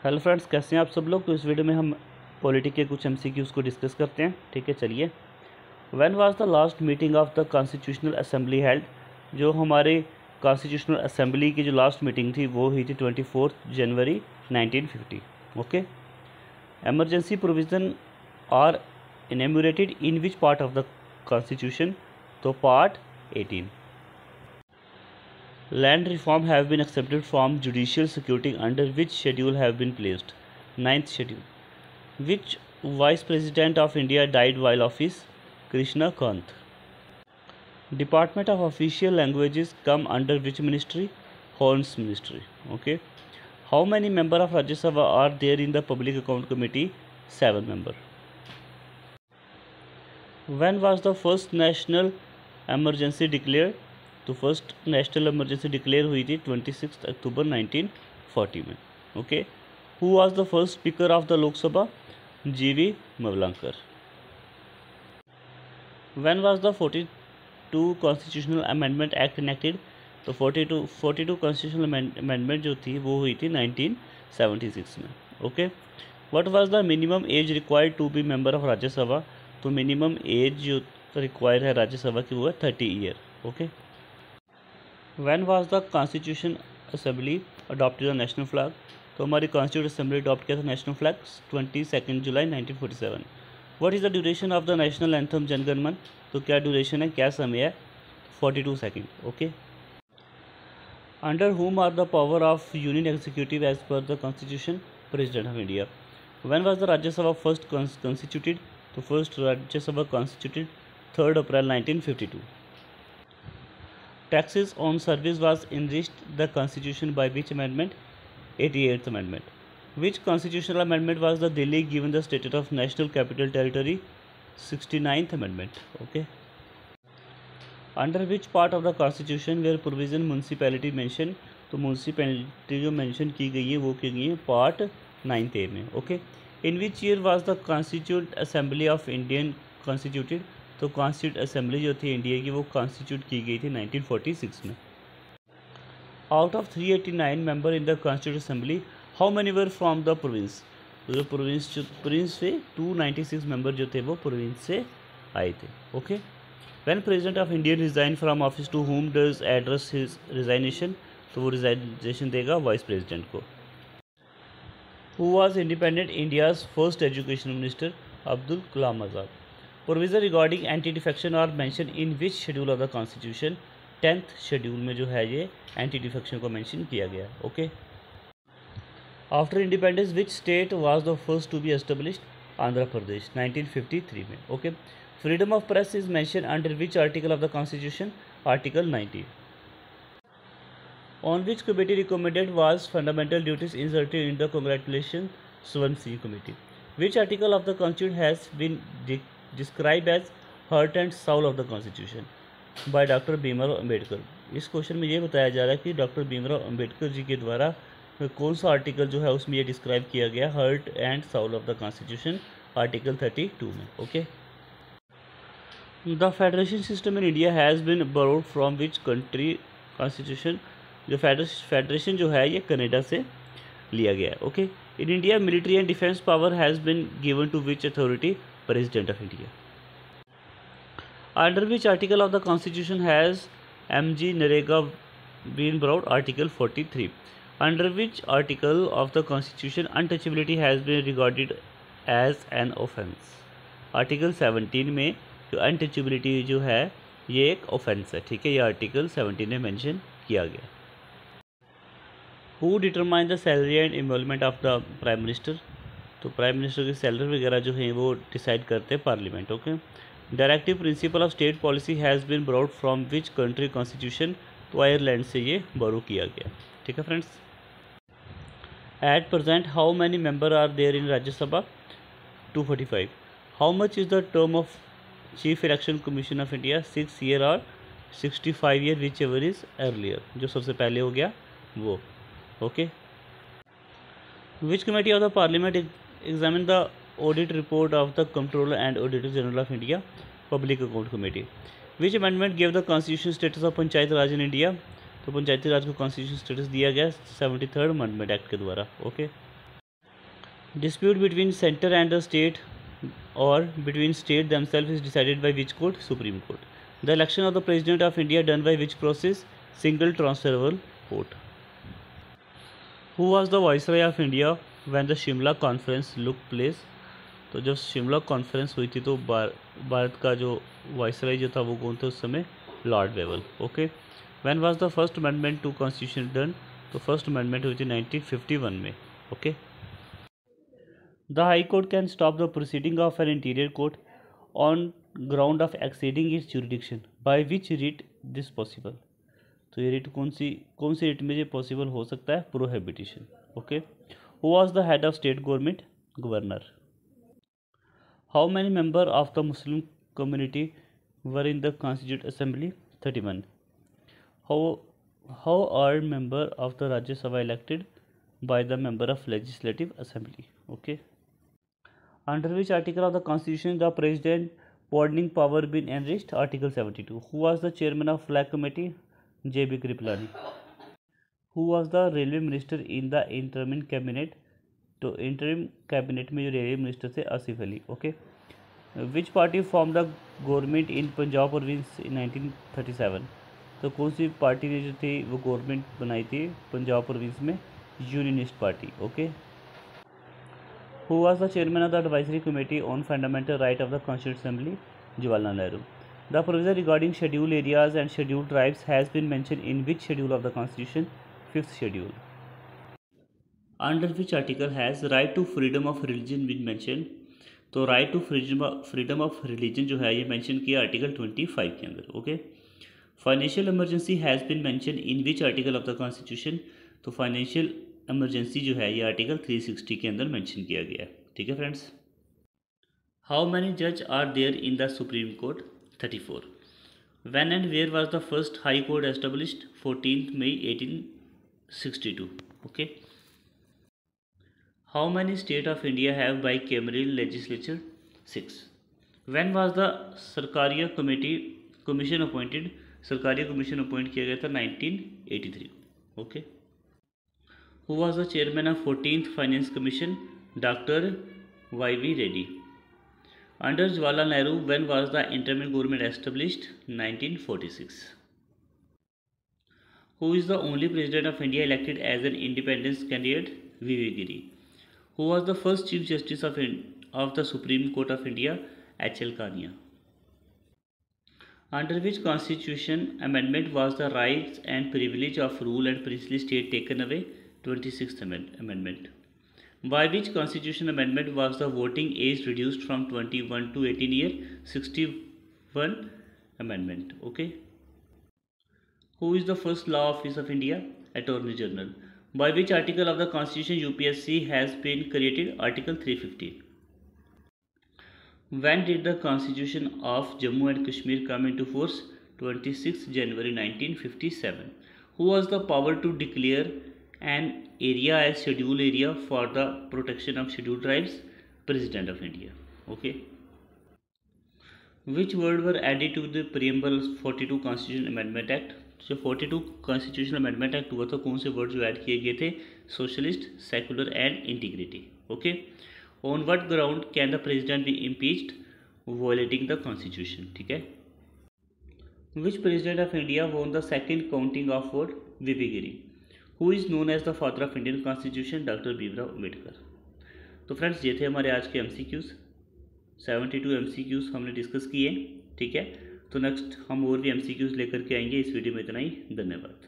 Hello friends, कैसे हैं आप सब लोग। तो इस वीडियो में हम पॉलिटी के कुछ एमसीक्यूज़ को डिस्कस करते हैं। ठीक है, चलिए। When was the last meeting of the constitutional assembly held. जो हमारे कॉन्स्टिट्यूशनल असेंबली की जो लास्ट मीटिंग थी वो हुई थी 24 जनवरी 1950। Okay. Emergency provision are enumerated in which part of the constitution. तो part 18। Land reform have been accepted from judicial security under which schedule have been placed. Ninth schedule. Which Vice President of India died while office? Krishna Kant. Department of Official Languages come under which ministry? Horns Ministry. Okay. How many members of Rajya Sabha are there in the Public Account Committee? 7 members. When was the first national emergency declared? तो first national emergency declare हुई थी 26 अक्टूबर 1940 में। Okay. Who was the first speaker of the Lok Sabha? G V Mavalankar. When was the 42 constitutional amendment act enacted? तो 42 constitutional amendment जो थी वो हुई थी 1976 में। Okay. What was the minimum age required to be member of Rajya Sabha? तो मिनिमम एज जो require है राज्यसभा की वो है 30 year. Okay. When was the Constitution Assembly adopted the national flag? तो हमारी Constituent Assembly अडॉप्ट किया था national flag 22 July 1947। What is the duration of the national anthem Jana Gana मन? तो क्या ड्यूरेशन है, क्या समय है? 42 second. Okay. Under whom are the power of union executive as per the constitution? President of India. When was the Rajya Sabha first constituted? तो first राज्य सभा constituted 3 April 1952। Taxes on service was enriched the constitution by which amendment? 88th amendment. Which constitutional amendment was the Delhi given the status of national capital territory? 69th amendment. Okay. Under which part of the constitution were provision municipality mentioned? तो municipality जो mention की गई है वो की गई है part 9A में। Okay. In which year was the Constituent Assembly of Indian constituted? तो कॉन्स्टिट्यूट असेंबली जो थी इंडिया की वो कॉन्स्टिट्यूट की गई थी 1946 में। Out of 389 member in the constitute assembly, how many were from the province? तो जो प्रोविंस से 296 मेंबर जो थे वो प्रोविंस से आए थे। Okay. When president of India resign from office to whom does address his resignation? तो वो रिजाइनेशन देगा वाइस प्रेसिडेंट को। Who was independent India's first education minister? Abdul Kalam Azad. Provision regarding anti defection are mention in which schedule of the constitution? 10th schedule में जो है ये anti defection को mention किया गया। Okay. After independence which state was the first to be established? Andhra Pradesh 1953 में। Okay. Freedom of press is mention under which article of the constitution? Article 90। On which committee recommended was fundamental duties inserted in the congratulation Swaran Singh committee? Which article of the constitution has been describe as heart and soul of the constitution by doctor Bhimrao Ambedkar? इस question में ये बताया जा रहा है कि doctor Bhimrao Ambedkar ji के द्वारा कौन सा आर्टिकल जो है उसमें ये डिस्क्राइब किया गया heart and soul of the constitution? Article 32 में। Okay. The federation system in India has been borrowed from which country constitution? जो फेडरेशन जो है ये कनाडा से लिया गया है। Okay. In India military and defence power has been given to which authority? President of India. Under which article of the Constitution has MG Narega been brought? Article 43. Under which article of the Constitution untouchability has been regarded as an offence? Article 17 में जो untouchability जो है ये एक offence है। ठीक है, ये article 17 में mention किया गया। Who determine the salary and emolument of the Prime Minister? तो प्राइम मिनिस्टर की सैलरी वगैरह जो है वो डिसाइड करते हैं parliament. Okay. Directive principle of state policy has been brought from which country constitution? तो आयरलैंड से ये बोरो किया गया। ठीक है friends. At present how many member are there in Rajya Sabha? 245। How much is the term of chief election commission of India? 6 year और 65 year whichever is earlier, जो सबसे पहले हो गया वो। Okay. Which committee of the parliament examine the audit report of the Comptroller and Auditor General of India? Public Account Committee. Which amendment gave the constitution status of panchayat Raj in India? तो पंचायती राज को constitution status दिया गया 73rd amendment act के द्वारा। Okay. Dispute between center and the state or between state themselves is decided by which court? Supreme Court. The election of the President of India done by which process? Single transferable vote. Who was the Viceroy of India when the Shimla Conference took place? तो जब Shimla conference हुई थी तो भारत का जो viceroy जो था वो कौन था उस समय? Lord Wavell. Okay. When was the first amendment to constitution done? तो फर्स्ट अमेंडमेंट हुई थी 1951 में. Okay. The high court can stop the proceeding of an interior court on ground of exceeding its jurisdiction. By which writ this possible? तो ये writ कौन सी writ में ये possible हो सकता है? Prohibition. Okay. Who was the head of state government? Governor. How many members of the Muslim community were in the Constituent Assembly? 31. How are members of the Rajya Sabha elected? By the member of Legislative Assembly. Okay. Under which article of the Constitution the President pardoning power been enriched? Article 72. Who was the chairman of Flag Committee? J.B. Kripalani. Who was the railway minister in the interim cabinet? तो interim cabinet में जो railway minister थे Asif Ali. Okay. Which party form the government in Punjab province इन 1937? तो कौन सी party ने जो थी वो गवर्नमेंट बनाई थी पंजाब प्रोविंस में? Unionist party. Okay. Who was the chairman of the advisory committee on fundamental right of the constituent assembly? Jawaharlal Nehru. The provision regarding schedule areas and schedule tribes has been mention in which schedule of the constitution? 5th schedule. Under which article has right to freedom of religion been mention? तो right to freedom of religion जो है ये mention किया article 25 के अंदर. Okay. Financial emergency has been mention in which article of the constitution? तो financial emergency जो है ये आर्टिकल 360 के अंदर मेंशन किया गया है. ठीक है फ्रेंड्स. हाउ मैनी जज are there in the supreme court? 34. When and where was the first high court established? 14 May 1862. Okay. How many states of India have bicameral legislature? 6. When was the Sarkaria commission appointed? Sarkaria commission appoint किया गया था 1983. Okay. Who was the chairman of 14th Finance Commission? Dr. Y.V. Reddy. Under Jawaharlal Nehru, when was the interim government established? 1946. Who is the only president of India elected as an independence candidate? V.V. Giri. Who was the first Chief Justice of the Supreme Court of India? H.L. Kania. Under which constitution amendment was the rights and privilege of rural and princely state taken away? 26th Amendment. By which constitution amendment was the voting age reduced from 21 to 18 years? 61 Amendment. Okay. Who is the first law office of India? Attorney General. By which article of the Constitution UPSC has been created? Article 315. When did the Constitution of Jammu and Kashmir come into force? 26 January 1957. Who was the power to declare an area as scheduled area for the protection of scheduled tribes? President of India. Okay. Which word were added to the preamble 42 Constitution Amendment Act? जो 42 constitutional amendment act हुआ था कौन से word जो add किए गए थे? Socialist, secular and integrity. Okay. On what ground can the president be impeached? Violating the constitution. ठीक है. Which president of India won the second counting of vote? V P. Giri. Who is known as the father of Indian constitution? Doctor Bhimrao Ambedkar. तो friends ये थे हमारे आज के MCQs. 72 MCQs हमने discuss किए. ठीक है. तो नेक्स्ट हम और भी MCQs लेकर के आएंगे. इस वीडियो में इतना ही. धन्यवाद.